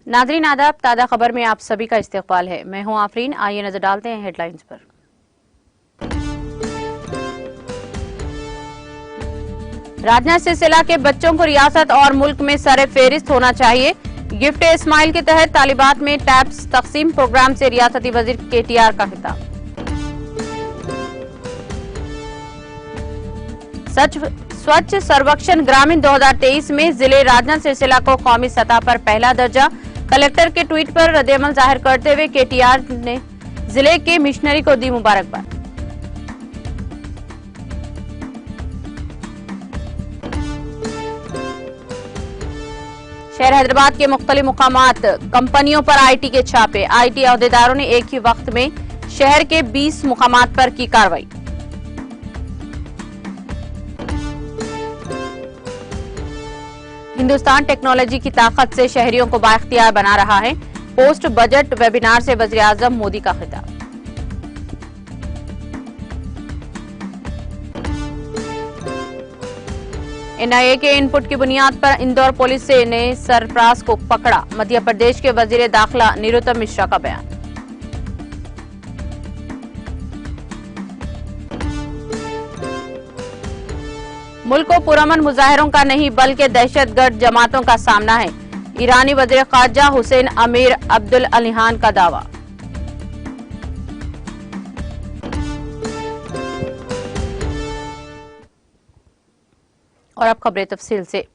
नाज़रीन आदाब, ताज़ा खबर में आप सभी का इस्तकबाल है। मैं हूं आफरीन। आइए नजर डालते हैं हेडलाइंस पर। राजना सिलसिला के बच्चों को रियासत और मुल्क में सर-ए-फेहरिस्त होना चाहिए। गिफ्ट इस्माइल के तहत तालिबात में टैब्स तकसीम प्रोग्राम से रियासती वजीर KTR का खिताब। स्वच्छ सर्वेक्षण ग्रामीण 2023 में जिले राजना सिलसिला को कौमी सतह पर पहला दर्जा। कलेक्टर के ट्वीट पर रद्द-ए-अमल जाहिर करते हुए KTR ने जिले के मिशनरी को दी मुबारकबाद। शहर हैदराबाद के मुख्तलिफ मुकामात कंपनियों पर IT के छापे। IT अहदेदारों ने एक ही वक्त में शहर के 20 मुकामात पर की कार्रवाई। हिंदुस्तान टेक्नोलॉजी की ताकत से शहरियों को बाइख्तियार बना रहा है। पोस्ट बजट वेबिनार से वज़ीर-ए-आज़म मोदी का खिताब। NIA के इनपुट की बुनियाद पर इंदौर पुलिस ने सरफराज को पकड़ा। मध्य प्रदेश के वजीर दाखिला निरुतम मिश्रा का बयान। मुल्क को पुरअमन मुजाहिरों का नहीं बल्कि दहशतगर्द जमातों का सामना है। ईरानी वज़ीर ख़ारजा हुसैन अमीर अब्दुल अलिहान का दावा। और अब खबरें तफसील से।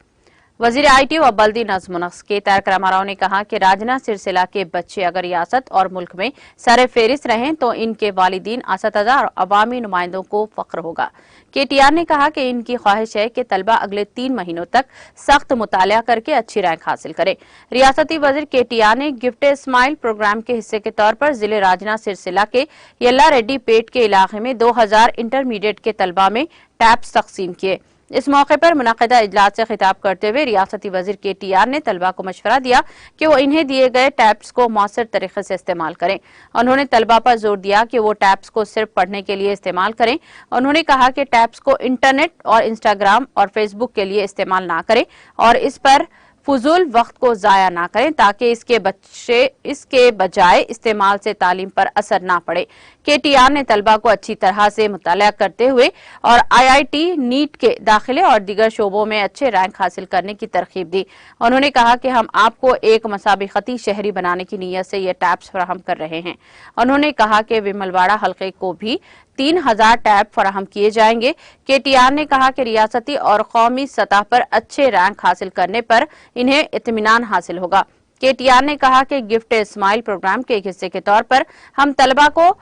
वजीर IT व बल्दी नज़्म नस्क के तारक रामाराव ने कहा कि राजना सिलसिला के बच्चे अगर रियासत और मुल्क में सर-ए-फेहरिस्त रहें तो इनके वालिदीन, असतिज़ा और अवामी नुमाइंदों को फख्र होगा। KTR ने कहा कि इनकी ख्वाहिश है कि तलबा अगले 3 महीनों तक सख्त मुतालिया करके अच्छी रैंक हासिल करें। रियासती वजीर KTR ने गिफ्ट इस्माइल प्रोग्राम के हिस्से के तौर पर जिले राजना सिलसिला के यल्ला रेड्डी पेट के इलाके में 2000 इंटरमीडिएट के तलबा में टैब्स तकसीम किए। इस मौके पर मुनक़िदा इजलास से खिताब करते हुए रियासती वजीर KTR ने तलबा को मशवरा दिया कि वो इन्हें दिए गए टैब्स को मौसर तरीके से इस्तेमाल करें। उन्होंने तलबा पर जोर दिया कि वो टैब्स को सिर्फ पढ़ने के लिए इस्तेमाल करें। उन्होंने कहा कि टैब्स को इंटरनेट और इंस्टाग्राम और फेसबुक के लिए इस्तेमाल ना करें और इस पर फजूल वक्त को जाया ना करें ताकि इसके बजाय इस्तेमाल से तालीम पर असर ना पड़े। KTR ने तलबा को अच्छी तरह से मुतालिया करते हुए और IIT, नीट के दाखिले और दीगर शोबों में अच्छे रैंक हासिल करने की तरकीब दी। उन्होंने कहा कि हम आपको एक मसाबिकती शहरी बनाने की नीयत से ये टैब्स फराहम कर रहे हैं। उन्होंने कहा कि विमलवाड़ा हल्के को भी 3000 टैब फराहम किए जाएंगे। KTR ने कहा कि रियासती और कौमी सतह पर अच्छे रैंक हासिल करने पर इन्हें इत्मीनान हासिल होगा। KTR ने कहा कि गिफ्ट इस्माइल प्रोग्राम के एक हिस्से के तौर पर हम तलबा को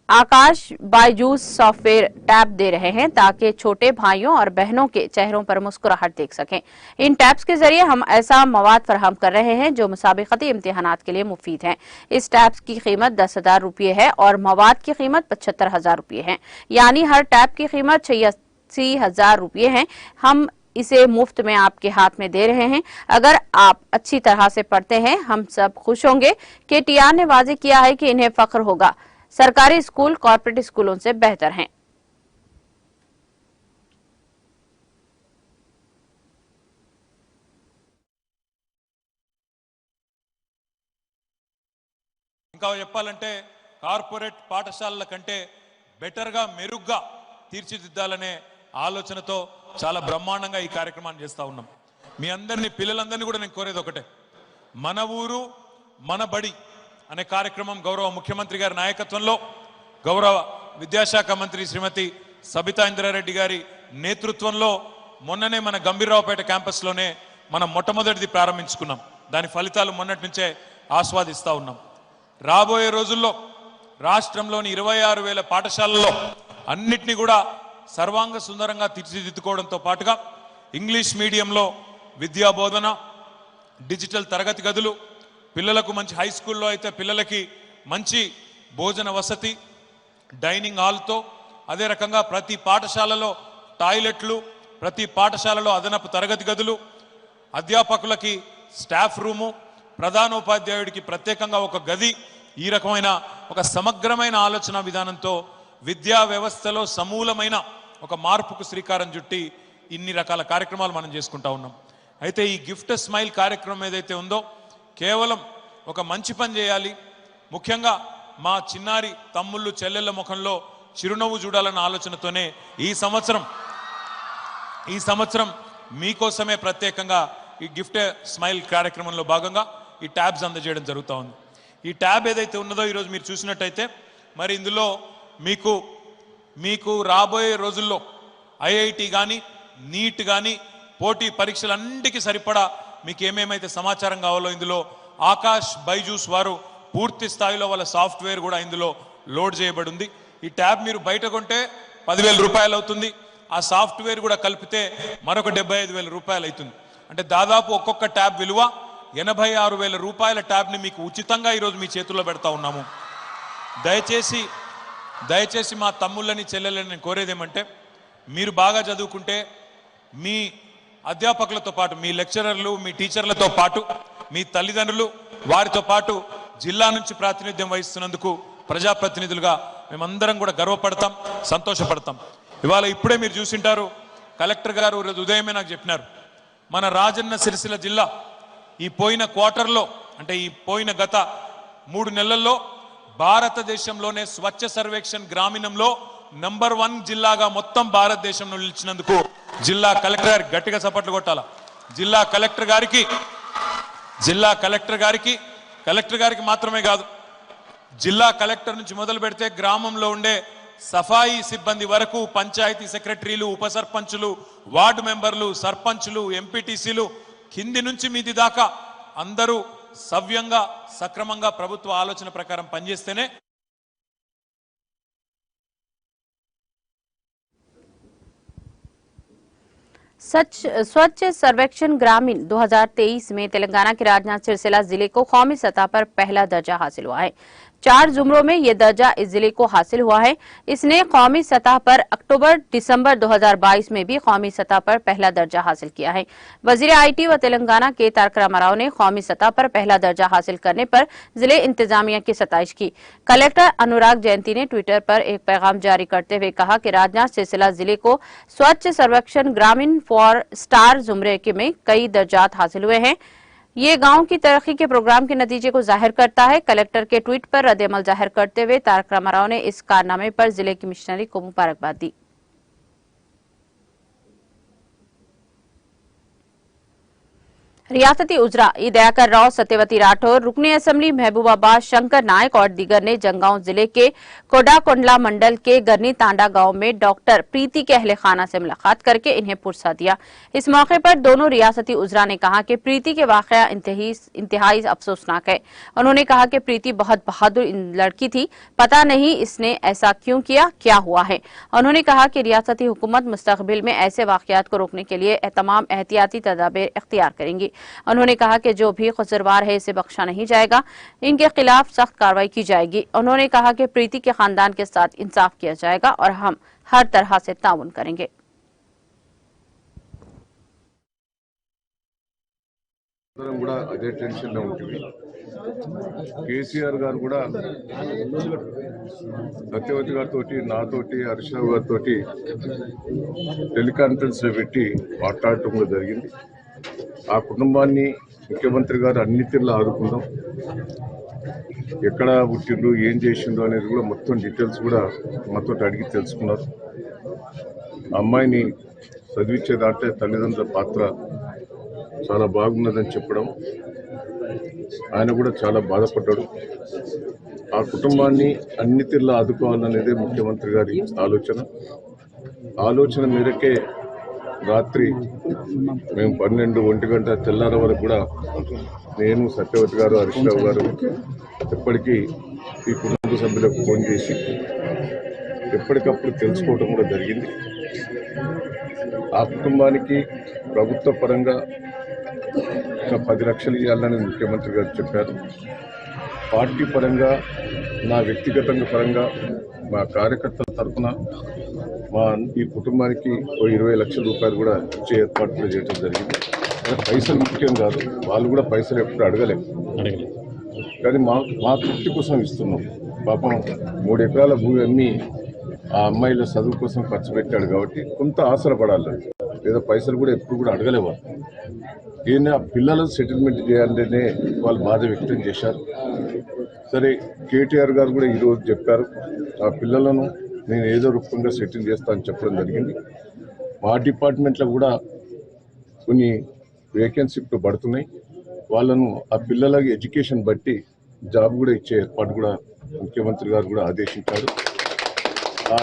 आकाश बायजूस सॉफ्टवेयर टैब दे रहे हैं ताकि छोटे भाइयों और बहनों के चेहरों पर मुस्कुराहट देख सकें। इन टैब्स के जरिए हम ऐसा मवाद फराहम कर रहे हैं जो मुसाबिकती इम्तिहानात के लिए मुफीद हैं। इस टैब्स की कीमत 10,000 रुपये है और मवाद की कीमत 75,000 रुपये है, यानी हर टैब की कीमत 86,000 रुपये है। हम इसे मुफ्त में आपके हाथ में दे रहे हैं। अगर आप अच्छी तरह से पढ़ते हैं हम सब खुश होंगे। KTR ने वाज़ेह किया है कि इन्हें फख्र होगा। सरकारी स्कूल कॉर्पोरेट स्कूलों से बेहतर हैं। ఇంకా చెప్పాలంటే కార్పొరేట్ పాఠశాలల కంటే బెటర్ గా మెరుగ్గా తీర్చిదిద్దాలనే ఆలోచనతో చాలా బ్రహ్మాండంగా ఈ కార్యక్రమాన్ని చేస్తా ఉన్నాం. మీ అందరిని పిల్లలందరినీ కూడా నేను కోరేది ఒకటే, మన ఊరు మన బడి అనే కార్యక్రమం గౌరవ ముఖ్యమంత్రి గారి నాయకత్వంలో గౌరవ విద్యాశాఖ మంత్రి శ్రీమతి సబితా ఇంద్రారెడ్డి గారి నేతృత్వంలో మొన్ననే మన గంభీరరావుపేట క్యాంపస్లోనే మనం మొట్టమొదటిది ప్రారంభించుకున్నాం. దాని ఫలితాలు మొన్నటి నుంచే ఆస్వాదిస్తూ ఉన్నాం. రాబోయే రోజుల్లో రాష్ట్రంలోని 26,000 పాఠశాలల్లో అన్నిటినీ కూడా సర్వాంగ సుందరంగా తీర్చిదిద్దుకోవడంతో పాటుగా ఇంగ్లీష్ మీడియంలో విద్యా బోధన, డిజిటల్ తరగతి గదులు, పిల్లలకు మంచి హై స్కూల్లో అయితే పిల్లలకి మంచి భోజన వసతి, డైనింగ్ హాల్తో, అదే రకంగా ప్రతి పాఠశాలలో టాయిలెట్లు, ప్రతి పాఠశాలలో అదనపు తరగతి గదులు, అధ్యాపకులకి స్టాఫ్ రూము, ప్రధానోపాధ్యాయుడికి ప్రత్యేకంగా ఒక గది, ఈ రకమైన ఒక సమగ్రమైన ఆలోచన విధానంతో విద్యా వ్యవస్థలో సమూలమైన ఒక మార్పుకు శ్రీకారం చుట్టి ఇన్ని రకాల కార్యక్రమాలు మనం చేసుకుంటా ఉన్నాం. అయితే ఈ గిఫ్ట్ స్మైల్ కార్యక్రమం ఏదైతే ఉందో కేవలం ఒక మంచి పని చేయాలి, ముఖ్యంగా మా చిన్నారి తమ్ముళ్ళు చెల్లెళ్ళ ముఖంలో చిరునవ్వు చూడాలన్న ఆలోచనతోనే ఈ సంవత్సరం మీకోసమే ప్రత్యేకంగా ఈ గిఫ్ట్ స్మైల్ కార్యక్రమంలో భాగంగా ఈ ట్యాబ్స్ అందజేయడం జరుగుతూ ఉంది. ఈ ట్యాబ్ ఏదైతే ఉన్నదో ఈరోజు మీరు చూసినట్టయితే మరి ఇందులో మీకు రాబోయే రోజుల్లో ఐఐటి కానీ నీట్ కానీ పోటీ పరీక్షలన్నిటికీ సరిపడా మీకు ఏమేమైతే సమాచారం కావాలో ఇందులో ఆకాష్ బైజూస్ వారు పూర్తి స్థాయిలో వాళ్ళ సాఫ్ట్వేర్ కూడా ఇందులో లోడ్ చేయబడి ఉంది. ఈ ట్యాబ్ మీరు బయట కొంటే 10,000 రూపాయలు అవుతుంది, ఆ సాఫ్ట్వేర్ కూడా కలిపితే మరొక 75,000 రూపాయలు అవుతుంది. అంటే దాదాపు ఒక్కొక్క ట్యాబ్ విలువ 86,000 రూపాయల ట్యాబ్ని మీకు ఉచితంగా ఈరోజు మీ చేతుల్లో పెడతా ఉన్నాము. దయచేసి మా తమ్ముళ్ళని చెల్లెళ్ళని నేను కోరేదేమంటే, మీరు బాగా చదువుకుంటే మీ అధ్యాపకులతో పాటు మీ లెక్చరర్లు మీ టీచర్లతో పాటు మీ తల్లిదండ్రులు వారితో పాటు జిల్లా నుంచి ప్రాతినిధ్యం వహిస్తున్నందుకు ప్రజాప్రతినిధులుగా మేమందరం కూడా గర్వపడతాం, సంతోషపడతాం. ఇవాళ ఇప్పుడే మీరు చూసింటారు, కలెక్టర్ గారు ఈరోజు ఉదయమే నాకు చెప్పినారు, మన రాజన్న సిరిసిల్ల జిల్లా ఈ పోయిన క్వార్టర్లో అంటే ఈ పోయిన గత 3 నెలల్లో భారతదేశంలోనే స్వచ్ఛ సర్వేక్షణ్ గ్రామీణంలో నంబర్ 1 జిల్లాగా మొత్తం భారతదేశంలో నిలిచినందుకు జిల్లా కలెక్టర్ గారికి గట్టిగా చప్పట్లు కొట్టాల. జిల్లా కలెక్టర్ గారికి మాత్రమే కాదు, జిల్లా కలెక్టర్ నుంచి మొదలు పెడితే గ్రామంలో ఉండే సఫాయి సిబ్బంది వరకు, పంచాయతీ సెక్రటరీలు, ఉప సర్పంచులు, వార్డు మెంబర్లు, సర్పంచులు, ఎంపీటీసీలు, కింది నుంచి మీది దాకా అందరూ సవ్యంగా సక్రమంగా ప్రభుత్వ ఆలోచన ప్రకారం పనిచేస్తేనే स्वच्छ सर्वेक्षण ग्रामीण 2023 में तेलंगाना के राजनाथ सिरसिला जिले को कौमी सतह पर पहला दर्जा हासिल हुआ है। 4 जुमरों में यह दर्जा इस जिले को हासिल हुआ है। इसने कौमी सतह पर अक्टूबर-दिसंबर 2022 में भी कौमी सतह पर पहला दर्जा हासिल किया है। वजीर आईटी व तेलंगाना के तारक रामाराव ने कौमी सतह पर पहला दर्जा हासिल करने पर जिले इंतजामिया की सताइश की। कलेक्टर अनुराग जयंती ने ट्विटर पर एक पैगाम जारी करते हुए कहा कि राजनाथ सिरसिला जिले को स्वच्छ सर्वेक्षण ग्रामीण फॉर स्टार जुमरे में कई दर्जात हासिल हुए हैं। ये गांव की तरक्की के प्रोग्राम के नतीजे को जाहिर करता है। कलेक्टर के ट्वीट पर रद्द-ए-अमल जाहिर करते हुए तारक रामाराव ने इस कारनामे पर जिले की मिशनरी को मुबारकबाद दी। रियासती उजरा ई दयाकर राव, सत्यवती राठौर, रुकनी असेंबली महबूबाबाद शंकर नायक और दीगर ने जंगांव जिले के कोडाकोंडला मंडल के गरनी तांडा गांव में डॉक्टर प्रीति के अहले खाना से मुलाकात करके इन्हें पुरसा दिया। इस मौके पर दोनों रियासती उजरा ने कहा कि प्रीति के वाकया इंतहाई अफसोसनाक है। उन्होंने कहा कि प्रीति बहुत बहादुर लड़की थी, पता नहीं इसने ऐसा क्यों किया, क्या हुआ है। उन्होंने कहा कि रियासती हुकूमत मुस्तकबिल में ऐसे वाकयात को रोकने के लिए तमाम एहतियाती तदाबीर इख्तियार करेंगी। उन्होंने कहा कि जो भी कसूरवार है इसे बख्शा नहीं जाएगा, इनके खिलाफ सख्त कार्रवाई की जाएगी। उन्होंने कहा कि प्रीति के खानदान के साथ इंसाफ किया जाएगा और हम हर तरह से ताउन करेंगे। కూడా అదే టెన్షన్ లో ఉంటుంది. కేసీఆర్ గారు కూడా సత్యవతి గారితో నాతోటి హర్షరావు గారితో టెలికాన్ఫరెన్స్ లో పెట్టి మాట్లాడటం కూడా జరిగింది. ఆ కుటుంబాన్ని ముఖ్యమంత్రి గారు అన్ని తీరులా ఆదుకుందాం, ఎక్కడ పుట్టిండ్రు ఏం చేసిండ్రు అనేది కూడా మొత్తం డీటెయిల్స్ కూడా మాతో అడిగి తెలుసుకున్నారు. అమ్మాయిని చదివించే దాంట్లో తల్లిదండ్రుల పాత్ర చాలా బాగున్నదని చెప్పడం, ఆయన కూడా చాలా బాధపడ్డాడు. ఆ కుటుంబాన్ని అన్ని తీరులా ఆదుకోవాలనేదే ముఖ్యమంత్రి గారి ఆలోచన మేరకే రాత్రి మేము 12-1 గంట తెల్లార వరకు కూడా నేను, సత్యవతి గారు, హరీష్రావు గారు ఎప్పటికీ ఈ కుటుంబ సభ్యులకు ఫోన్ చేసి ఎప్పటికప్పుడు తెలుసుకోవడం కూడా జరిగింది. ఆ కుటుంబానికి ప్రభుత్వ పరంగా ఒక 10 లక్షలు ఇవ్వాలని ముఖ్యమంత్రి గారు చెప్పారు. పార్టీ పరంగా, నా వ్యక్తిగతంగా పరంగా, మా కార్యకర్తల తరఫున ఈ కుటుంబానికి 20 లక్షల రూపాయలు కూడా ఇచ్చే ఏర్పాటు కూడా చేయడం జరిగింది. పైసలు ముఖ్యం కాదు, వాళ్ళు కూడా పైసలు ఎప్పుడు అడగలేదు, కానీ మా తృప్తి కోసం ఇస్తున్నాం. పాపం 3 ఎకరాల భూమి అమ్మి ఆ అమ్మాయిల చదువు కోసం ఖర్చు పెట్టాడు కాబట్టి కొంత ఆసరపడాలి, లేదా పైసలు కూడా ఎప్పుడు కూడా అడగలేవారు. ఈయన పిల్లలను సెటిల్మెంట్ చేయాలనే వాళ్ళు బాధ వ్యక్తం చేశారు. సరే కేటీఆర్ గారు కూడా ఈరోజు చెప్పారు, ఆ పిల్లలను నేను ఏదో రూపంగా సెటిల్ చేస్తా అని చెప్పడం జరిగింది. మా డిపార్ట్మెంట్లో కూడా కొన్ని వేకెన్సీలు పడుతున్నాయి. వాళ్ళను ఆ పిల్లలకి ఎడ్యుకేషన్ బట్టి జాబ్ కూడా ఇచ్చే ఏర్పాటు కూడా ముఖ్యమంత్రి గారు కూడా ఆదేశించారు. ఆ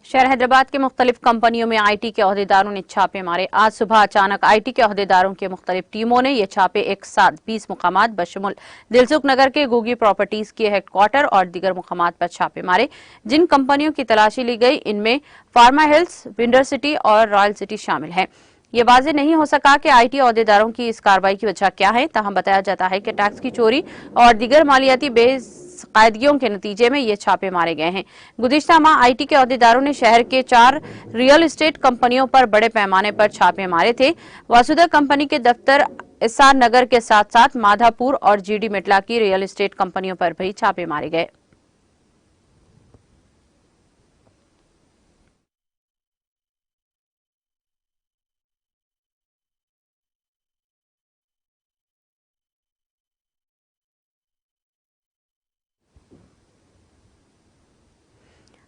शहर हैदराबाद के मुख्तलिफ कंपनियों में आईटी के अहदेदारों ने छापे मारे। आज सुबह अचानक आईटी के अहदेदारों की मुख्तलिफ टीमों ने ये छापे एक साथ 20 मुकामात बशमुल दिलसुख नगर के गुगी प्रॉपर्टीज के हेडक्वार्टर और दीगर मुकामात पर छापे मारे। जिन कंपनियों की तलाशी ली गई इनमें फार्मा हिल्स, विंडर सिटी और रॉयल सिटी शामिल है। ये वाजे नहीं हो सका कि आईटी अहदेदारों की इस कार्रवाई की वजह क्या है। तहम बताया जाता है कि टैक्स की चोरी और दीगर मालियाती बेकायदगियों के नतीजे में ये छापे मारे गए हैं। गुज़िश्ता माह आईटी के अहदेदारों ने शहर के 4 रियल एस्टेट कंपनियों पर बड़े पैमाने पर छापे मारे थे। वासुदा कंपनी के दफ्तर एसआर नगर के साथ साथ माधापुर और जीडी मिटला की रियल एस्टेट कंपनियों पर भी छापे मारे गए।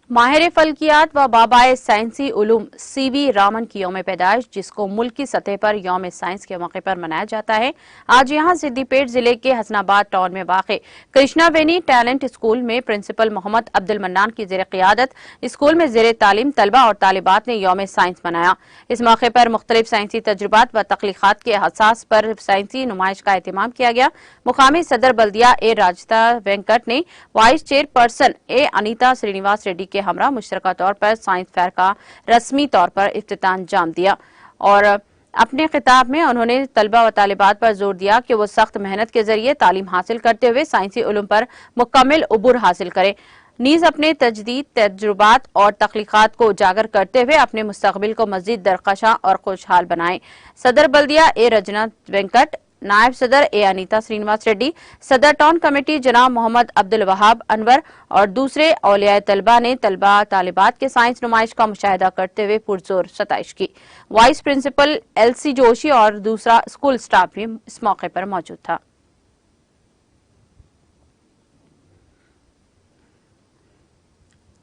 माहिर फल्कियात व बाबाए साइंसी उलूम सीवी रामन की यौम पैदाइश, जिसको मुल्क की सतह पर यौम साइंस के मौके पर मनाया जाता है, आज यहां सिद्दीपेट जिले के हसनाबाद टाउन में वाक़े कृष्णा वेनी टैलेंट स्कूल में प्रिंसिपल मोहम्मद अब्दुल मन्नान की ज़ेर क़ियादत स्कूल में ज़ेर तालीम तलबा और तालिबात ने यौम साइंस मनाया। इस मौके पर मुख्तलिफ साइंसी तजुर्बात व तख्लीक़ात के अहसास पर साइंसी नुमाइश का एहतमाम किया गया। मुकामी सदर बल्दिया ए राजता वेंकट ने वाइस चेयरपर्सन ए अनीता श्रीनिवास रेड्डी के हमरा मुश्तरका तौर पर साइंस फेयर का रस्मी तौर पर इफ्तिताह अंजाम दिया और अपने खिताब में उन्होंने तलबा व तालिबात पर जोर दिया कि वो सख्त मेहनत के जरिए तालीम हासिल करते हुए साइंसी उलूम पर मुकम्मल उबूर हासिल करें, नीज अपने तजदीद तजुर्बात और तख्लीक़ात को उजागर करते हुए अपने मुस्तकबिल को मजीद दरकशा और खुशहाल बनाएं। सदर बल्दिया ए रजना वेंकट, नायब सदर ए अनीता श्रीनिवास रेड्डी, सदर टाउन कमेटी जनाब मोहम्मद अब्दुल वहाब अनवर और दूसरे औलियाए तलबा ने तलबा तालिबात के साइंस नुमाइश का मुशाहिदा करते हुए पुरजोर सताइश की। वाइस प्रिंसिपल एलसी जोशी और दूसरा स्कूल स्टाफ भी इस मौके पर मौजूद था।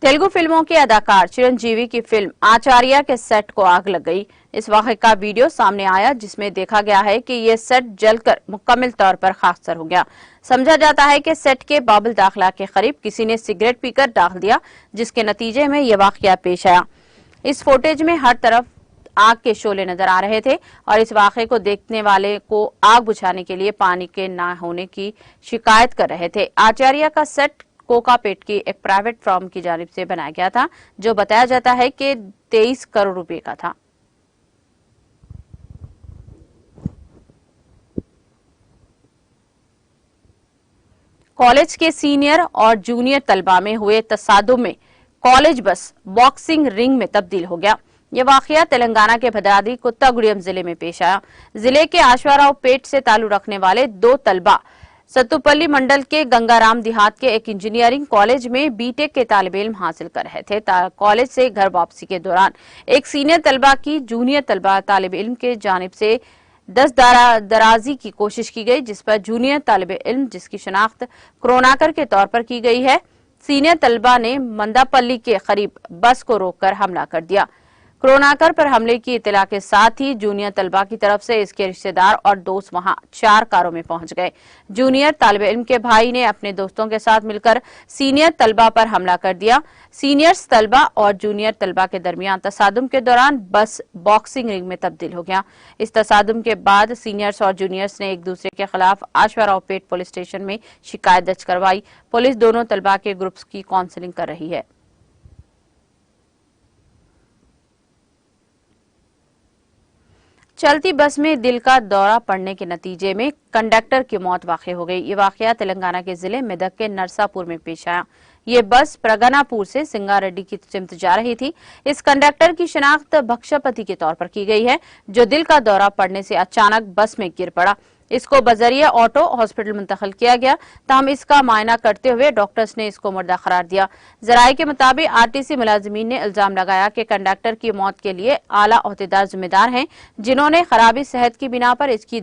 तेलुगु फिल्मों के अदाकार चिरंजीवी की फिल्म आचार्य के सेट को आग लग गई। इस वाक़े का वीडियो सामने आया जिसमें देखा गया है कि ये सेट जलकर मुकम्मल तौर पर खाकसर हो गया। समझा जाता है कि सेट के बाबुल दाखिला के करीब किसी ने सिगरेट पीकर दाग दिया, जिसके नतीजे में यह वाक़या पेश आया। इस फुटेज में हर तरफ आग के शोले नजर आ रहे थे और इस वाक़े को देखने वाले को आग बुझाने के लिए पानी के न होने की शिकायत कर रहे थे। आचार्य का सेट कोकापेट की एक प्राइवेट फर्म की जानिब से बनाया गया था, जो बताया जाता है कि 23 करोड़ रुपए का था। कॉलेज के सीनियर और जूनियर तलबा में हुए तसादुम में कॉलेज बस बॉक्सिंग रिंग में तब्दील हो गया। यह वाकया तेलंगाना के भदादी कुत्तागुड़ियम जिले में पेश आया। जिले के आश्वाराव पेट से ताल्लुक रखने वाले 2 तलबा सत्तुपल्ली मंडल के गंगाराम देहात के एक इंजीनियरिंग कॉलेज में बीटेक के तालिब इल्म हासिल कर रहे थे। कॉलेज से घर वापसी के दौरान एक सीनियर तलबा की जूनियर तलबा तालिब इल्म के जानिब से 10 दराजी की कोशिश की गई, जिस पर जूनियर तालिब इल्म, जिसकी शनाख्त करुणाकर के तौर पर की गई है, सीनियर तलबा ने मंदापल्ली के करीब बस को रोककर हमला कर दिया। करुणाकर पर हमले की इत्तला के साथ ही जूनियर तलबा की तरफ से इसके रिश्तेदार और दोस्त वहां 4 कारों में पहुंच गए। जूनियर तालिब इल्म के भाई ने अपने दोस्तों के साथ मिलकर सीनियर तलबा पर हमला कर दिया। सीनियर्स तलबा और जूनियर तलबा के दरमियान तसादुम के दौरान बस बॉक्सिंग रिंग में तब्दील हो गया। इस तसादुम के बाद सीनियर्स और जूनियर्स ने एक दूसरे के खिलाफ आश्वाराव पेट पुलिस स्टेशन में शिकायत दर्ज करवाई। पुलिस दोनों तलबा के ग्रुप्स की काउंसलिंग कर रही है। चलती बस में दिल का दौरा पड़ने के नतीजे में कंडक्टर की मौत वाक़ हो गई। ये वाक़या तेलंगाना के जिले मेदक के नरसापुर में पेश आया। ये बस प्रगनापुर से सिंगारेड्डी की सिमत जा रही थी। इस कंडक्टर की शनाख्त भक्षपति के तौर पर की गई है, जो दिल का दौरा पड़ने से अचानक बस में गिर पड़ा। इसको बजरिया ऑटो हॉस्पिटल मुंतकिल किया गया, ताहम इसका मायना करते हुए डॉक्टर्स ने इसको मुर्दा करार दिया। जराये के मुताबिक आरटीसी मुलाजिमीन ने इल्जाम लगाया कि कंडक्टर की मौत के लिए आला ओहदेदार जिम्मेदार हैं, जिन्होंने खराबी सेहत की बिना पर इसकी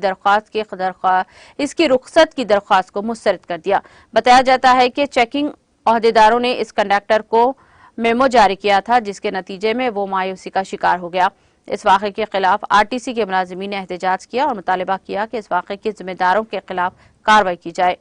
रुख्सत की दरख्वास्त को मुस्तरद कर दिया। बताया जाता है कि चेकिंग ओहदेदारों ने इस कंडक्टर को मेमो जारी किया था, जिसके नतीजे में वो मायूसी का शिकार हो गया। इस वाक़े के खिलाफ आरटीसी के मुलाजिमीन ने एहतजाज किया और मुतालबा किया कि इस वाक़े के जिम्मेदारों के खिलाफ कार्रवाई की जाए।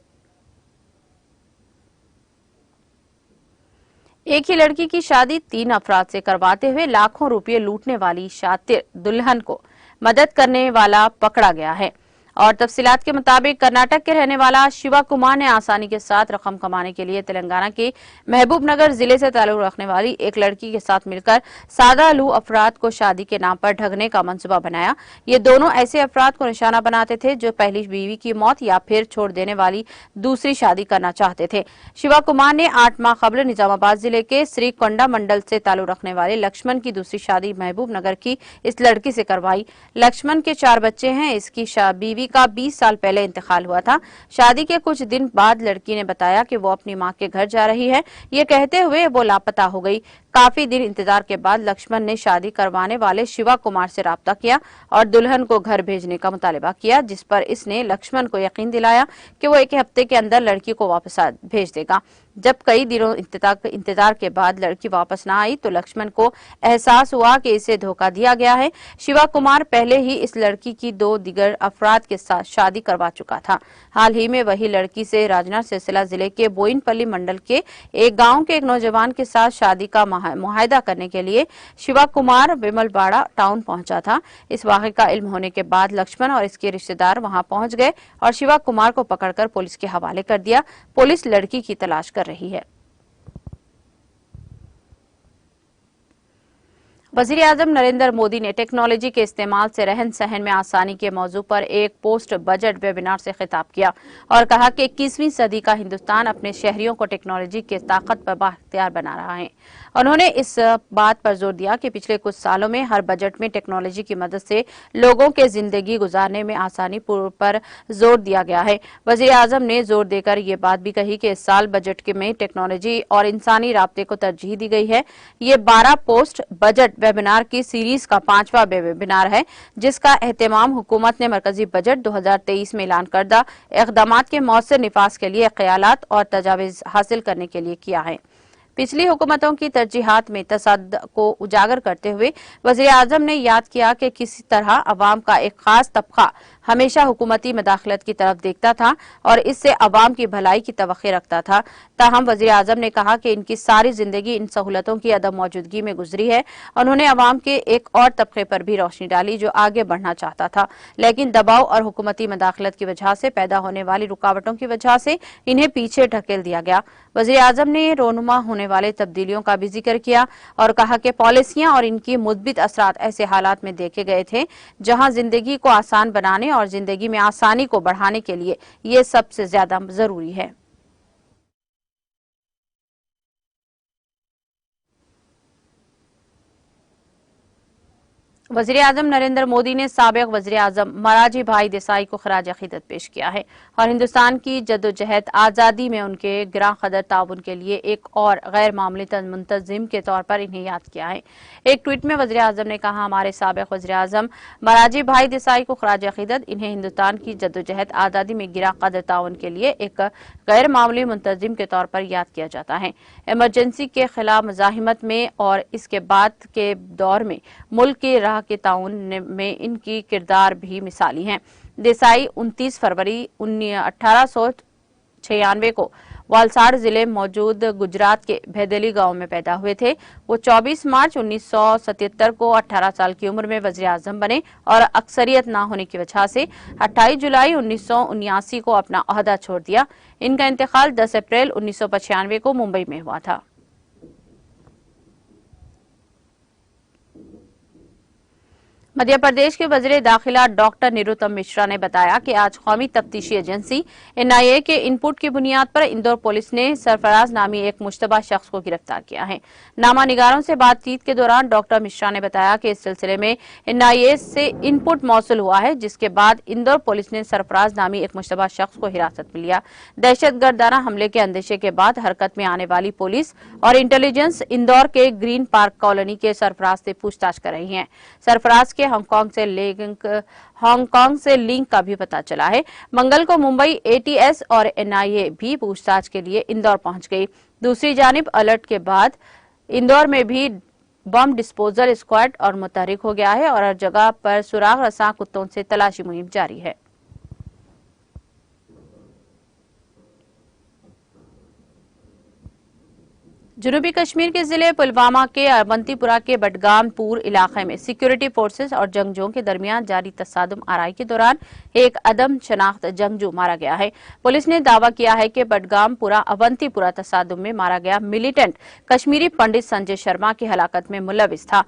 एक ही लड़की की शादी 3 अफराद से करवाते हुए लाखों रुपये लूटने वाली शातिर दुल्हन को मदद करने वाला पकड़ा गया है। और तफसीलात के मुताबिक कर्नाटक के रहने वाला शिवा कुमार ने आसानी के साथ रकम कमाने के लिए तेलंगाना के महबूब नगर जिले से ताल्लुक रखने वाली एक लड़की के साथ मिलकर सादा लू अफराद को शादी के नाम पर ठगने का मंसूबा बनाया। ये दोनों ऐसे अफराद को निशाना बनाते थे जो पहली बीवी की मौत या फिर छोड़ देने वाली दूसरी शादी करना चाहते थे। शिवा कुमार ने 8 माह कबल निजामाबाद जिले के श्रीकोंडा मंडल से ताल्लुक रखने वाले लक्ष्मण की दूसरी शादी महबूब नगर की इस लड़की से करवाई। लक्ष्मण के 4 बच्चे हैं। इसकी बीवी का 20 साल पहले इंतकाल हुआ था। शादी के कुछ दिन बाद लड़की ने बताया कि वो अपनी मां के घर जा रही है। ये कहते हुए वो लापता हो गई। काफी दिन इंतजार के बाद लक्ष्मण ने शादी करवाने वाले शिवा कुमार से राब्ता किया और दुल्हन को घर भेजने का मुतालबा किया, जिस पर इसने लक्ष्मण को यकीन दिलाया कि वो 1 हफ्ते के अंदर लड़की को वापस भेज देगा। जब कई दिनों इंतजार के बाद लड़की वापस न आई तो लक्ष्मण को एहसास हुआ कि इसे धोखा दिया गया है। शिवा कुमार पहले ही इस लड़की की 2 दीगर अफराद के साथ शादी करवा चुका था। हाल ही में वही लड़की से राजना सिलसिला जिले के बोइनपल्ली मंडल के एक गांव के एक नौजवान के साथ शादी का मुआहदा करने के लिए शिवा कुमार विमलवाड़ा टाउन पहुंचा था। इस वाक़े का इल्म होने के बाद लक्ष्मण और इसके रिश्तेदार वहां पहुंच गए और शिवा कुमार को पकड़कर पुलिस के हवाले कर दिया। पुलिस लड़की की तलाश कर रही है। वज़ीर आज़म नरेंद्र मोदी ने टेक्नोलॉजी के इस्तेमाल से रहन सहन में आसानी के मौजू पर एक पोस्ट बजट वेबिनार से खिताब किया और कहा कि 21वीं सदी का हिंदुस्तान अपने शहरियों को टेक्नोलॉजी के ताकत पर बाख्तियार बना रहा है। उन्होंने इस बात पर जोर दिया कि पिछले कुछ सालों में हर बजट में टेक्नोलॉजी की मदद से लोगों के जिंदगी गुजारने में आसानी पर जोर दिया गया है। वज़ीर आज़म ने जोर देकर ये बात भी कही कि इस साल बजट में टेक्नोलॉजी और इंसानी राब्ते को तरजीह दी गई है। ये 12 पोस्ट बजट वेबिनार की सीरीज का 5वां वेबिनार है, जिसका एहतमाम हुकूमत ने मरकजी बजट 2023 में ऐलान करदा इक़दामात के मौसर निफाज के लिए ख्यालात और तजावीज़ हासिल करने के लिए किया है। पिछली हुकूमतों की तरजीहात में तसद्दुक़ को उजागर करते हुए वज़ीर आज़म ने याद किया कि किसी तरह अवाम का एक खास तबका हमेशा हुकूमती मदाखलत की तरफ देखता था और इससे अवाम की भलाई की तवक्की रखता था। ताहम वज़ीर आज़म ने कहा कि इनकी सारी जिंदगी इन सहूलतों की अदम मौजूदगी में गुजरी है। उन्होंने अवाम के एक और तबके पर भी रोशनी डाली जो आगे बढ़ना चाहता था, लेकिन दबाव और हुकूमती मदाखलत की वजह से पैदा होने वाली रुकावटों की वजह से इन्हें पीछे ढकेल दिया गया। वज़ीर आज़म ने रोनुमा होने वाले तब्दीलियों का भी जिक्र किया और कहा कि पॉलिसियां और इनकी मुस्बित असरात ऐसे हालात में देखे गए थे जहां जिंदगी को आसान बनाने और जिंदगी में आसानी को बढ़ाने के लिए ये सबसे ज्यादा जरूरी है। वज़ीर आज़म नरेंद्र मोदी ने साबिक़ वज़ीर आज़म मोरारजी भाई देसाई को खराज अक़ीदत पेश किया है और हिंदुस्तान की जद्दोजहद आज़ादी में उनके गिरां क़दर ताउन के लिए एक और गैर मामूली मुंतज़िम के तौर पर इन्हें याद किया है। एक ट्वीट में वज़ीर आज़म ने कहा, हमारे साबिक़ वज़ीर आज़म मोरारजी भाई देसाई को खराज अक़ीदत, इन्हें हिंदुस्तान की जद्दोजहद आज़ादी में गिरां क़दर ताउन के लिए एक गैर मामूली मुंतज़िम के तौर पर याद किया जाता है। इमरजेंसी के खिलाफ मुज़ाहिमत में और इसके बाद के दौर में मुल्क की राह के ताउन में इनकी किरदार भी मिसाली हैं। देसाई 29 फरवरी 1896 को वालसाड़ जिले मौजूद गुजरात के भैदेली गांव में पैदा हुए थे। वो 24 मार्च 1977 को 18 साल की उम्र में वज़ीर आज़म बने और अक्सरियत न होने की वजह से 28 जुलाई 1979 को अपना ओहदा छोड़ दिया। इनका इंतकाल 10 अप्रैल 1995 को मुंबई में हुआ था। मध्य प्रदेश के वजीर दाखिला डॉक्टर निरुतम मिश्रा ने बताया कि आज कौमी तफ्तीशी एजेंसी एनआईए के इनपुट की बुनियाद पर इंदौर पुलिस ने सरफराज नामी एक मुश्तबा शख्स को गिरफ्तार किया है। नामा निगारों से बातचीत के दौरान डॉक्टर मिश्रा ने बताया कि इस सिलसिले में एनआईए से इनपुट मौसूल हुआ है, जिसके बाद इंदौर पुलिस ने सरफराज नामी एक मुश्तबा शख्स को हिरासत में लिया। दहशतगर्दाना हमले के अंदेशे के बाद हरकत में आने वाली पुलिस और इंटेलिजेंस इंदौर के ग्रीन पार्क कॉलोनी के सरफराज से पूछताछ कर रही है। सरफराज के हांगकांग से लिंक का भी पता चला है। मंगल को मुंबई एटीएस और एनआईए भी पूछताछ के लिए इंदौर पहुंच गई। दूसरी जानिब अलर्ट के बाद इंदौर में भी बम डिस्पोजल स्क्वाड और मुतहरिक हो गया है और हर जगह पर सुराग रसां कुत्तों से तलाशी मुहिम जारी है। जनूबी कश्मीर के जिले पुलवामा के अवंतीपुरा के बडगामपुर इलाके में सिक्योरिटी फोर्सेस और जंगजुओं के दरमियान जारी तसादुम आराई के दौरान एक अदम शनाख्त जंगजू मारा गया है। पुलिस ने दावा किया है कि बडगामपुरा अवंतीपुरा तसादुम में मारा गया मिलिटेंट कश्मीरी पंडित संजय शर्मा की हलाकत में मुलविस था।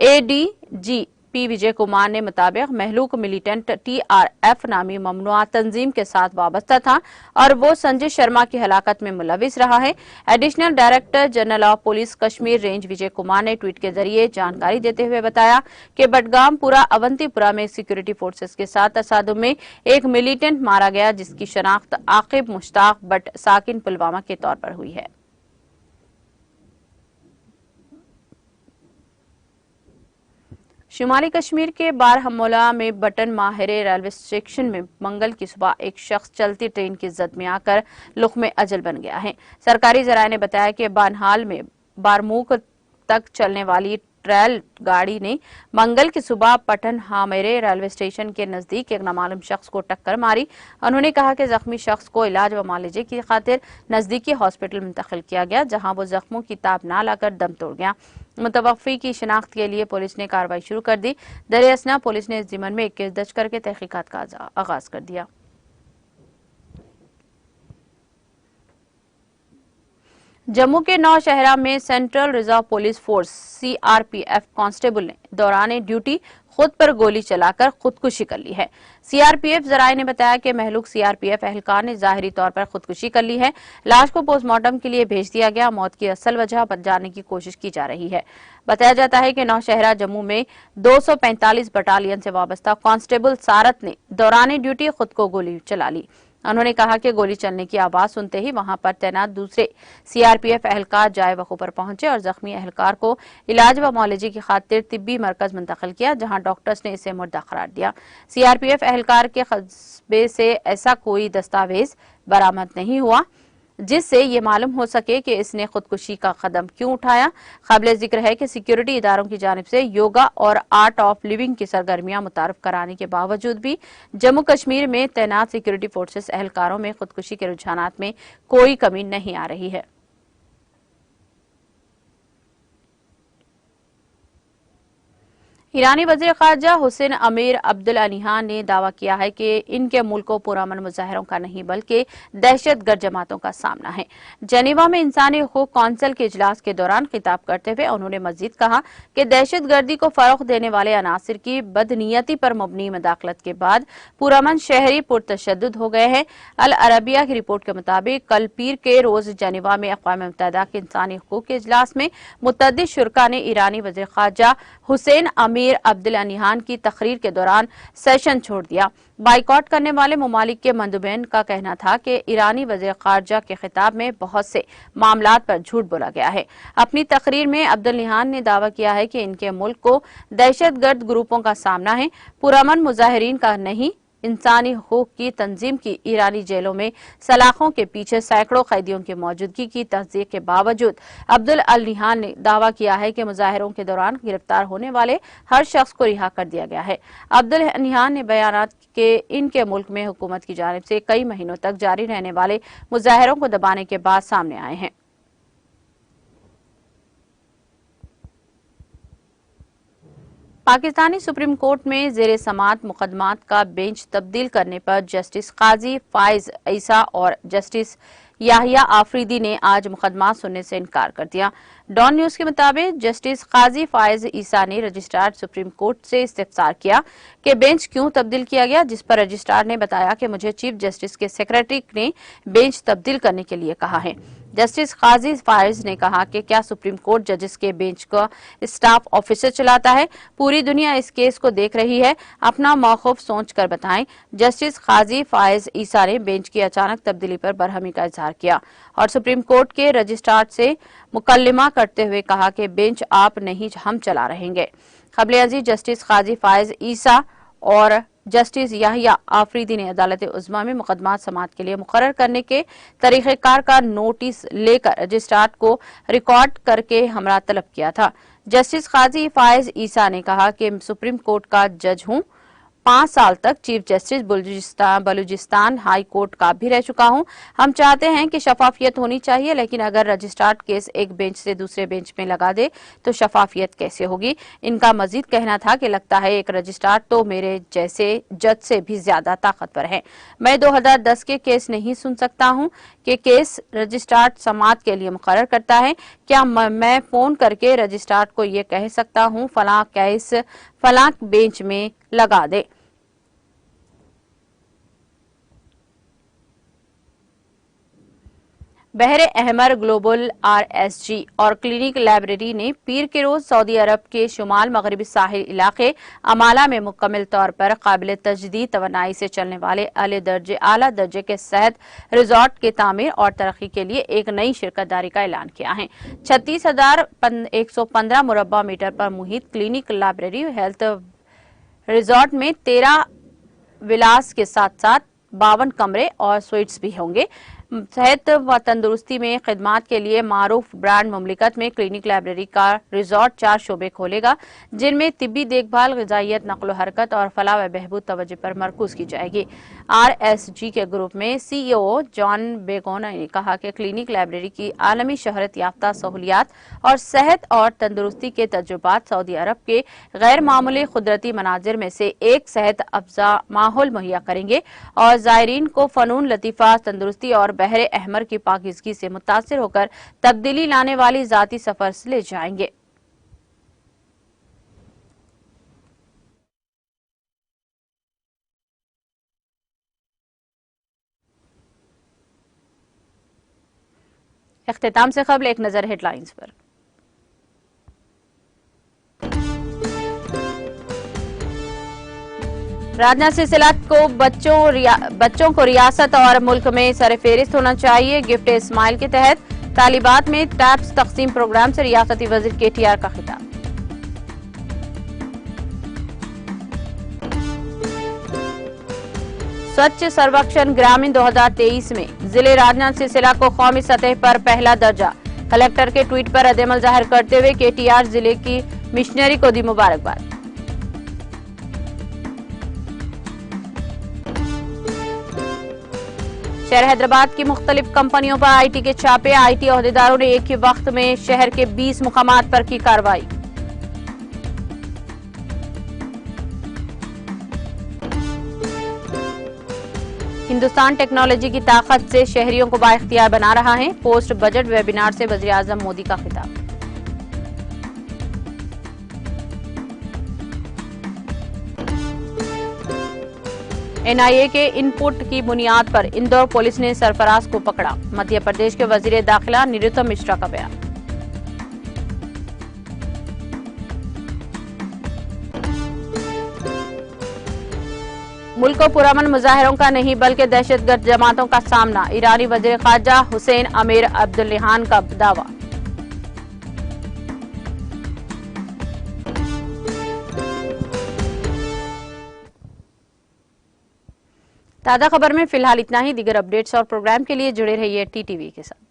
एडीजी पी विजय कुमार ने मुताबिक महलूक मिलिटेंट टीआरएफ नामी ममनुआ तंजीम के साथ वाबस्ता था और वो संजय शर्मा की हलाकत में मुलविस रहा है। Additional director general of police Kashmir range Vijay Kumar ने ट्वीट के जरिए जानकारी देते हुए बताया कि बडगामपुरा अवंतीपुरा में सिक्योरिटी फोर्सेस के साथ तसादुम में एक मिलिटेंट मारा गया, जिसकी शनाख्त आकिब मुश्ताक बट साकिन पुलवामा के तौर पर हुई है। शुमाली कश्मीर के बारहमुला में बटन माहिरे रेलवे स्टेशन में मंगल की सुबह एक शख्स चलती ट्रेन की जद में आकर लुक़्मे अजल बन गया है। सरकारी जराये ने बताया कि बानहाल में बारमूक तक चलने वाली ट्रेल गाड़ी ने मंगल की सुबह पटन हामेरे रेलवे स्टेशन के नजदीक एक नामालूम शख्स को टक्कर मारी। उन्होंने कहा कि जख्मी शख्स को इलाज व मुआलजे की खातिर नजदीकी हॉस्पिटल मुंतकिल किया गया, जहां वो जख्मों की ताब ना लाकर दम तोड़ गया। मुतवफ़ी की शिनाख्त के लिए पुलिस ने कार्रवाई शुरू कर दी। दरियासना पुलिस ने इस ज़िम्मन में एक केस दर्ज करके तहकीकात का आगाज कर दिया। जम्मू के नौशहरा में central reserve police force CRPF constable ने दौरान ड्यूटी खुद पर गोली चलाकर खुदकुशी कर ली है। सीआरपीएफ जराये ने बताया कि महलूक सीआरपीएफ एहलकार ने जाहिरी तौर पर खुदकुशी कर ली है। लाश को पोस्टमार्टम के लिए भेज दिया गया। मौत की असल वजह जानने की कोशिश की जा रही है। बताया जाता है कि नौशहरा जम्मू में 245 बटालियन से वाबस्ता कांस्टेबल सारत ने दौरान ड्यूटी खुद को गोली चला ली। उन्होंने कहा कि गोली चलने की आवाज सुनते ही वहां पर तैनात दूसरे सीआरपीएफ एहलकार जाए वकू पर पहुंचे और जख्मी एहलकार को इलाज व मुआलजे की खातिर तिब्बी मरकज मुंतकिल किया, जहां डॉक्टर्स ने इसे मुर्दा करार दिया। सीआरपीएफ एहलकार के कस्बे से ऐसा कोई दस्तावेज बरामद नहीं हुआ जिससे ये मालूम हो सके कि इसने खुदकुशी का कदम क्यों उठाया। काबिल जिक्र है कि सिक्योरिटी इदारों की जानिब से योगा और आर्ट ऑफ लिविंग की सरगर्मियां मुतारफ कराने के बावजूद भी जम्मू कश्मीर में तैनात सिक्योरिटी फोर्सेस एहलकारों में खुदकुशी के रुझानात में कोई कमी नहीं आ रही है। ईरानी वज़ीर ख़ारजा हुसैन अमीर अब्दुल अनिहान ने दावा किया है कि इनके मुल्क को पुरअमन मुजाहिरों का नहीं बल्कि दहशतगर्द जमातों का सामना है। जेनेवा में इंसानी हुकूक कौंसिल के इजलास के दौरान खिताब करते हुए उन्होंने मजीद कहा कि दहशतगर्दी को फरोग देने वाले अनासिर की बदनीयती पर मबनी मदाखलत के बाद पुरअमन शहरी पुरतशद्दुद हो गए हैं। अल अरबिया की रिपोर्ट के मुताबिक कल पीर के रोज जेनेवा में अक़वाम मुत्तहिदा के इंसानी हुकूक के इजलास में मुतअद्दिद शुरका ने ईरानी वज़ीर ख़ारजा हुसैन अमीर अब्दुल अनिहान की तकरीर के दौरान सेशन छोड़ दिया। बाइकआउट करने वाले ममालिक के मंदुबैन का कहना था कि ईरानी वज़ीर ख़ारजा के खिताब में बहुत से मामलात पर झूठ बोला गया है। अपनी तकरीर में अब्दुल अनिहान ने दावा किया है कि इनके मुल्क को दहशतगर्द ग्रुपों का सामना है, पुरअमन मुजाहिरीन का नहीं। इंसानी हुकूक की तंजीम की ईरानी जेलों में सलाखों के पीछे सैकड़ों कैदियों की मौजूदगी की तस्दीक के बावजूद अब्दुल अनिहान ने दावा किया है कि मुजाहिरों के दौरान गिरफ्तार होने वाले हर शख्स को रिहा कर दिया गया है। अब्दुल अनिहान ने बयानात के इनके मुल्क में हुकूमत की जानिब से कई महीनों तक जारी रहने वाले मुजाहिरों को दबाने के बाद सामने आए हैं। पाकिस्तानी सुप्रीम कोर्ट में ज़ेर समात मुकदमात का बेंच तब्दील करने पर जस्टिस काजी फाइज ईसा और जस्टिस याहिया आफरीदी ने आज मुकदमा सुनने से इनकार कर दिया। डॉन न्यूज के मुताबिक जस्टिस काजी फायज ईसा ने रजिस्ट्रार सुप्रीम कोर्ट से इस्तफसार किया कि बेंच क्यों तब्दील किया गया, जिस पर रजिस्ट्रार ने बताया कि मुझे चीफ जस्टिस के सेक्रेटरी ने बेंच तब्दील करने के लिए कहा है। जस्टिस काजी फायज ने कहा कि क्या सुप्रीम कोर्ट जजेस के बेंच का स्टाफ ऑफिसर चलाता है? पूरी दुनिया इस केस को देख रही है, अपना मौक़िफ़ सोच कर बताएं। जस्टिस काजी फायज ईसा ने बेंच की अचानक तब्दीली पर बरहमी का इजहार किया और सुप्रीम कोर्ट के रजिस्ट्रार से मुकल्लिमा करते हुए कहा कि बेंच आप नहीं हम चला रहेंगे। क़ब्ले अज़ीज़ जस्टिस काजी फायज ईसा और जस्टिस याहिया आफरीदी ने अदालत उज़्मा में मुकदमात समाअत के लिए मुकर्रर करने के तरीक़ेकार का नोटिस लेकर रजिस्ट्रार को रिकॉर्ड करके हमरा तलब किया था। जस्टिस काजी फायज ईसा ने कहा कि सुप्रीम कोर्ट का जज हूं, 5 साल तक chief justice Balochistan high court का भी रह चुका हूं। हम चाहते हैं कि शफाफियत होनी चाहिए, लेकिन अगर रजिस्ट्रार केस एक बेंच से दूसरे बेंच में लगा दे तो शफाफियत कैसे होगी? इनका मजीद कहना था कि लगता है एक रजिस्ट्रार तो मेरे जैसे जज से भी ज्यादा ताकतवर है। मैं 2010 के केस नहीं सुन सकता हूं कि केस रजिस्ट्रार समाअत के लिए मुकर्रर करता है। क्या मैं फोन करके रजिस्ट्रार को ये कह सकता हूं फलां केस फलां बेंच में लगा दे? बहरे अहमर ग्लोबल RSG और क्लिनिक लाइब्रेरी ने पीर के रोज सऊदी अरब के शुमाल मगरबी साहिल इलाके अमाला में मुकम्मल तौर पर काबिल तजदीद तवानाई से चलने वाले आला दर्जे के सेहत रिजॉर्ट के तामीर और तरक्की के लिए एक नई शिरकतदारी का ऐलान किया है। 36,115 मुरब्बा मीटर पर मुहित क्लिनिक लाइब्रेरी हेल्थ रिजॉर्ट में 13 विलास के साथ साथ 52 कमरे और स्वीट्स भी होंगे। सेहत व तंदुरुस्ती में खिदमात के लिए मारूफ ब्रांड मुमलिकत में क्लिनिक लाइब्रेरी का रिजॉर्ट 4 शोबे खोलेगा, जिनमें तिब्बी देखभाल, ग़िज़ाइयत, नक़्ल हरकत और फलाह व बहबूद तवज्जो पर मरकूज की जाएगी। RSG के ग्रुप में CEO जॉन बेगोना ने कहा कि क्लिनिक लाइब्रेरी की आलमी शहरत याफ्ता सहूलियात और सेहत और तंदुरुस्ती के तजुर्बात सऊदी अरब के गैर मामूली कुदरती मनाजिर में से एक सेहत अफजा माहौल मुहैया करेंगे और ज़ायरीन को फ़नून लतीफ़ा, तंदुरुस्ती और बहरे अहमर की पाकीज़गी से मुतासिर होकर तब्दीली लाने वाली ज़ाती सफर से ले जाएंगे। इख्तिताम से क़ब्ल एक नज़र हेडलाइंस पर। राजनाथ सिलसिला को बच्चों को रियासत और मुल्क में सरफेरिस्त होना चाहिए। गिफ्ट इस्माइल के तहत तालिबात में टैब्स तकसीम प्रोग्राम से रियासती वजीर KTR का खिताब। स्वच्छ सर्वेक्षण ग्रामीण 2023 में जिले राजनाथ सिलसिला को कौमी सतह पर पहला दर्जा। कलेक्टर के ट्वीट पर रद्द-ए-अमल जाहिर करते हुए KTR जिले की मिशनरी को दी मुबारकबाद। शहर हैदराबाद की मुख्तलिफ कंपनियों पर IT के छापे। IT ओहदेदारों ने एक ही वक्त में शहर के 20 मुकामात पर की कार्रवाई। हिंदुस्तान टेक्नोलॉजी की ताकत से शहरियों को बाइख्तियार बना रहा है। पोस्ट बजट वेबिनार से वज़ीर आज़म मोदी का खिताब। NIA के इनपुट की बुनियाद पर इंदौर पुलिस ने सरफराज को पकड़ा। मध्य प्रदेश के वजीर दाखिला निरुतम मिश्रा का बयान। मुल्क को पुरअमन मुजाहिरों का नहीं बल्कि दहशतगर्द जमातों का सामना। ईरानी वजीर खारजा हुसैन अमीर अब्दुल्लाहान का दावा। ताज़ा खबर में फिलहाल इतना ही। दीगर अपडेट्स और प्रोग्राम के लिए जुड़े रहिए TTV के साथ।